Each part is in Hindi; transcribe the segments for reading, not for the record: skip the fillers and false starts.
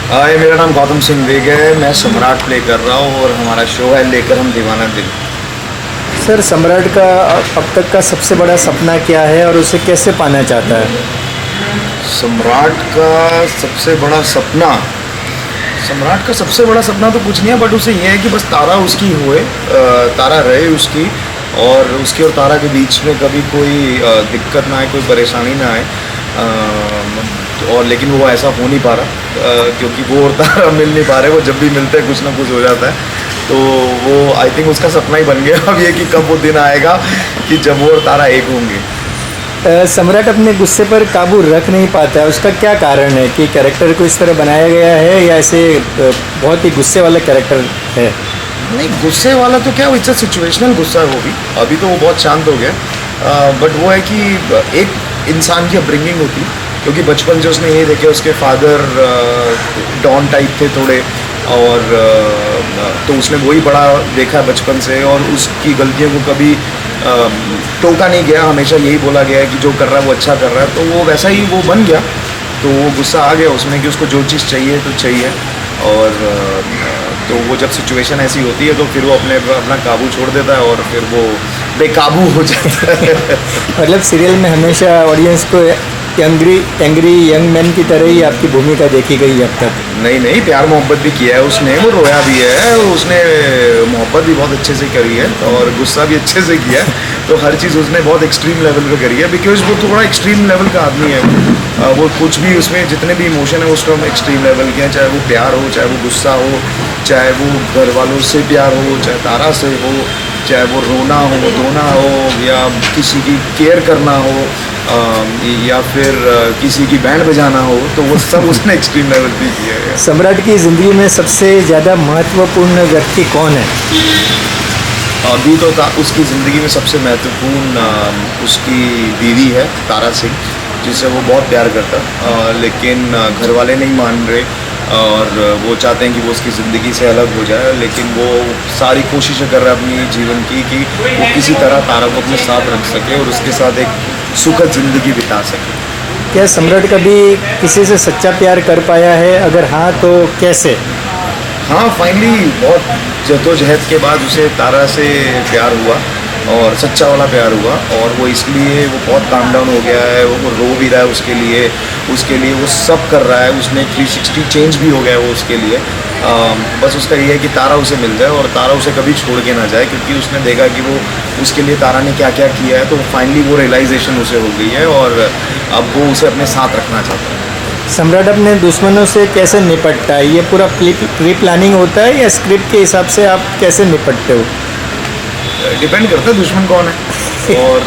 हाय, मेरा नाम गौतम सिंह वेग है। मैं सम्राट प्ले कर रहा हूँ और हमारा शो है लेकर हम दीवाना दिल। सर, सम्राट का अब तक का सबसे बड़ा सपना क्या है और उसे कैसे पाना चाहता है? सम्राट का सबसे बड़ा सपना सम्राट का सबसे बड़ा सपना तो कुछ नहीं है, बट उसे यह है कि बस तारा उसकी होए, तारा रहे उसकी, और उसके और तारा के बीच में कभी कोई दिक्कत ना आए, कोई परेशानी ना आए। और लेकिन वो ऐसा हो नहीं पा रहा, क्योंकि वो और तारा मिल नहीं पा रहे। वो जब भी मिलते हैं कुछ ना कुछ हो जाता है, तो वो आई थिंक उसका सपना ही बन गया अब ये कि कब वो दिन आएगा कि जब वो और तारा एक होंगे। सम्राट अपने गुस्से पर काबू रख नहीं पाता है, उसका क्या कारण है? कि कैरेक्टर को इस तरह बनाया गया है या ऐसे बहुत ही गुस्से वाला कैरेक्टर है? नहीं, गुस्से वाला तो क्या, वो इट्स सिचुएशनल गुस्सा है वो भी। अभी तो वो बहुत शांत हो गया, बट वो है कि एक इंसान की अपब्रिंगिंग होती है, क्योंकि बचपन से उसने ये देखे उसके फादर डॉन टाइप थे थोड़े, और तो उसने वही बड़ा देखा है बचपन से, और उसकी गलतियों को कभी टोका नहीं गया। हमेशा यही बोला गया है कि जो कर रहा है वो अच्छा कर रहा है, तो वो वैसा ही वो बन गया। तो वो गुस्सा आ गया उसमें कि उसको जो चीज़ चाहिए तो चाहिए, और तो वो जब सिचुएशन ऐसी होती है तो फिर वो अपना काबू छोड़ देता है और फिर वो बेकाबू हो जाता है मतलब सीरियल में हमेशा ऑडियंस को एंग्री यंग मैन की तरह ही आपकी भूमिका देखी गई अब तक। नहीं नहीं, प्यार मोहब्बत भी किया है उसने, वो रोया भी है, उसने मोहब्बत भी बहुत अच्छे से करी है और गुस्सा भी अच्छे से किया है। तो हर चीज़ उसने बहुत एक्सट्रीम लेवल पे करी है, बिकॉज वो थोड़ा एक्सट्रीम लेवल का आदमी है। वो कुछ भी उसमें जितने भी इमोशन है उसको हम एक्सट्रीम लेवल के हैं, चाहे वो प्यार हो, चाहे वो गुस्सा हो, चाहे वो घर वालों से प्यार हो, चाहे तारा से हो, चाहे वो रोना हो, धोना हो, या किसी की केयर करना हो, या फिर किसी की बैंड बजाना हो, तो वो सब उसने एक्सट्रीम लेवल पे किया है। सम्राट की ज़िंदगी में सबसे ज़्यादा महत्वपूर्ण व्यक्ति कौन है? अभी तो उसकी ज़िंदगी में सबसे महत्वपूर्ण उसकी बीवी है तारा सिंह, जिससे वो बहुत प्यार करता है, लेकिन घर वाले नहीं मान रहे, और वो चाहते हैं कि वो उसकी ज़िंदगी से अलग हो जाए। लेकिन वो सारी कोशिशें कर रहा है अपनी जीवन की कि वो किसी तरह तारा को अपने साथ रख सके और उसके साथ एक सुखद ज़िंदगी बिता सके। क्या सम्राट कभी किसी से सच्चा प्यार कर पाया है? अगर हाँ तो कैसे? हाँ, फाइनली बहुत जद्दोजहद के बाद उसे तारा से प्यार हुआ, और सच्चा वाला प्यार हुआ, और वो इसलिए वो बहुत काम डाउन हो गया है। वो रो भी रहा है उसके लिए वो सब कर रहा है। उसने 360 चेंज भी हो गया है वो उसके लिए। बस उसका ये है कि तारा उसे मिल जाए और तारा उसे कभी छोड़ के ना जाए, क्योंकि उसने देखा कि वो उसके लिए तारा ने क्या क्या किया है। तो फाइनली वो रियलाइजेशन उसे हो गई है, और अब वो उसे अपने साथ रखना चाहता है। सम्राट अपने दुश्मनों से कैसे निपटता है? ये पूरा प्री प्लानिंग होता है या स्क्रिप्ट के हिसाब से आप कैसे निपटते हो? डिपेंड करता है दुश्मन कौन है और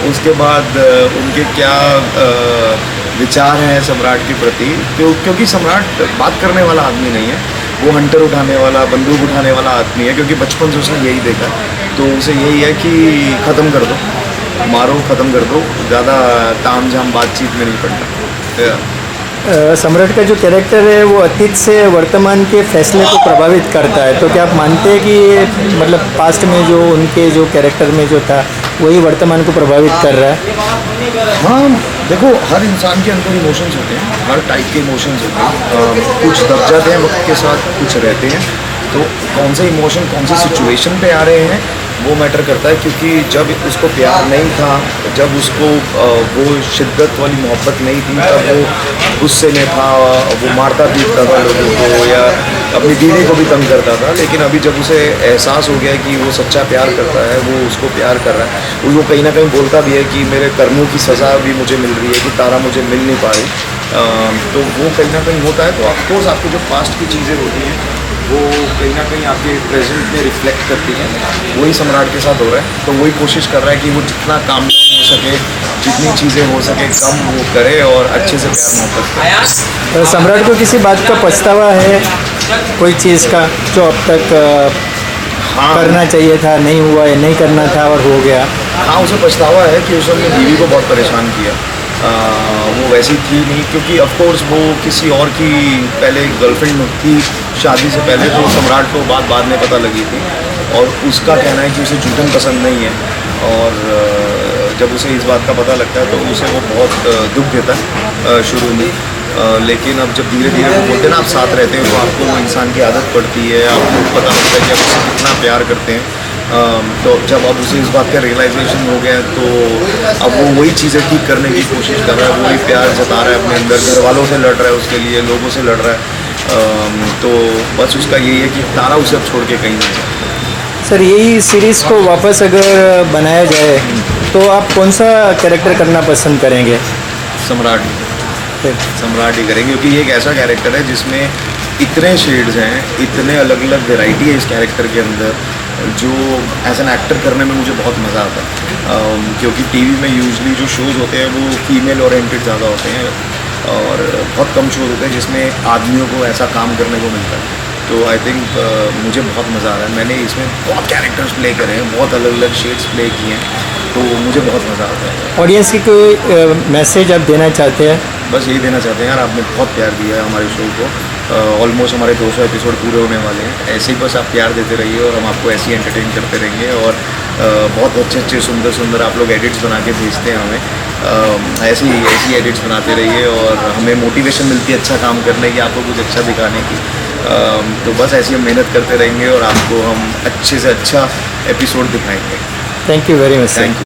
उसके बाद उनके क्या विचार हैं सम्राट के प्रति। क्योंकि सम्राट बात करने वाला आदमी नहीं है, वो हंटर उठाने वाला, बंदूक उठाने वाला आदमी है, क्योंकि बचपन से उसने यही देखा। तो उसे यही है कि ख़त्म कर दो, मारो, ख़त्म कर दो, ज़्यादा ताम झाम बातचीत में नहीं पड़ना। सम्राट का जो कैरेक्टर है वो अतीत से वर्तमान के फैसले को प्रभावित करता है, तो क्या आप मानते हैं कि मतलब पास्ट में जो उनके जो कैरेक्टर में जो था वही वर्तमान को प्रभावित कर रहा है? हाँ, देखो, हर इंसान के अंदर इमोशंस होते हैं, हर टाइप के इमोशंस होते हैं। कुछ दब जाते हैं वक्त के साथ, कुछ रहते हैं। तो कौन से इमोशन कौन से सिचुएशन पे आ रहे हैं वो मैटर करता है, क्योंकि जब उसको प्यार नहीं था, जब उसको वो शिद्दत वाली मोहब्बत नहीं थी, तब वो गुस्से में था, वो मारता पीटता था लोगों को, या अपनी बीवी को भी तंग करता था। लेकिन अभी जब उसे एहसास हो गया कि वो सच्चा प्यार करता है, वो उसको प्यार कर रहा है, वो कहीं ना कहीं बोलता भी है कि मेरे कर्मों की सज़ा भी मुझे मिल रही है, कि तारा मुझे मिल नहीं पा रही। तो वो कहीं ना कहीं होता है। तो ऑफकोर्स आपकी जो पास्ट की चीज़ें होती हैं वो कहीं ना कहीं आपके प्रेजेंट में रिफ्लेक्ट करती हैं। वही सम्राट के साथ हो रहा है, तो वही कोशिश कर रहा है कि वो जितना काम हो सके, जितनी चीज़ें हो सके कम वो करे और अच्छे से प्यार मोहब्बत करे। तो सम्राट को किसी बात का पछतावा है, कोई चीज़ का जो अब तक हाँ, करना चाहिए था, नहीं हुआ या नहीं करना था और हो गया? हाँ, उसे पछतावा है कि उसने अपनी बीवी को बहुत परेशान किया। वो वैसी थी नहीं, क्योंकि ऑफ कोर्स वो किसी और की पहले गर्लफ्रेंड थी शादी से पहले, तो सम्राट को बाद में पता लगी थी, और उसका कहना है कि उसे जूठन पसंद नहीं है। और जब उसे इस बात का पता लगता है तो उसे वो बहुत दुख देता है शुरू में। लेकिन अब जब धीरे धीरे वो बोलते हैं ना आप साथ रहते हो तो आपको वो इंसान की आदत पड़ती है, आपको पता लगता है कि आप उससे कितना प्यार करते हैं। तो जब अब उसे इस बात का रियलाइजेशन हो गया है तो अब वो वही चीज़ें ठीक करने की कोशिश कर रहा है, वही प्यार जता रहा है अपने अंदर, घर वालों से लड़ रहा है, उसके लिए लोगों से लड़ रहा है। तो बस उसका यही है कि तारा उसे अब छोड़ के कहीं ना जाए। सर यही सीरीज़ को वापस अगर बनाया जाए तो आप कौन सा कैरेक्टर करना पसंद करेंगे? सम्राट सम्राट ही करेंगे, क्योंकि ये एक ऐसा कैरेक्टर है जिसमें इतने शेड्स हैं, इतने अलग अलग वेराइटी है इस कैरेक्टर के अंदर, जो एज एन एक्टर करने में मुझे बहुत मज़ा आता है। क्योंकि टीवी में यूजली जो शोज़ होते हैं वो फीमेल ओरिएंटेड ज़्यादा होते हैं और बहुत कम शोज़ होते हैं जिसमें आदमियों को ऐसा काम करने को मिलता है। तो आई थिंक मुझे बहुत मज़ा आ रहा है। मैंने इसमें बहुत कैरेक्टर्स प्ले करे हैं, बहुत अलग अलग शेड्स प्ले किए हैं, तो मुझे बहुत मज़ा आता है। ऑडियंस की कोई मैसेज आप देना चाहते हैं? बस यही देना चाहते हैं यार, आपने बहुत प्यार दिया है हमारे शो को। ऑलमोस्ट हमारे 200 एपिसोड पूरे होने वाले हैं। ऐसे ही बस आप प्यार देते रहिए और हम आपको ऐसे ही एंटरटेन करते रहेंगे। और बहुत अच्छे अच्छे सुंदर सुंदर आप लोग एडिट्स बना के भेजते हैं हमें। ऐसे ही एडिट्स बनाते रहिए और हमें मोटिवेशन मिलती है अच्छा काम करने की, आपको कुछ अच्छा दिखाने की। तो बस ऐसे ही हम मेहनत करते रहेंगे और आपको हम अच्छे से अच्छा एपिसोड दिखाएंगे। Thank you very much sir. Thank you.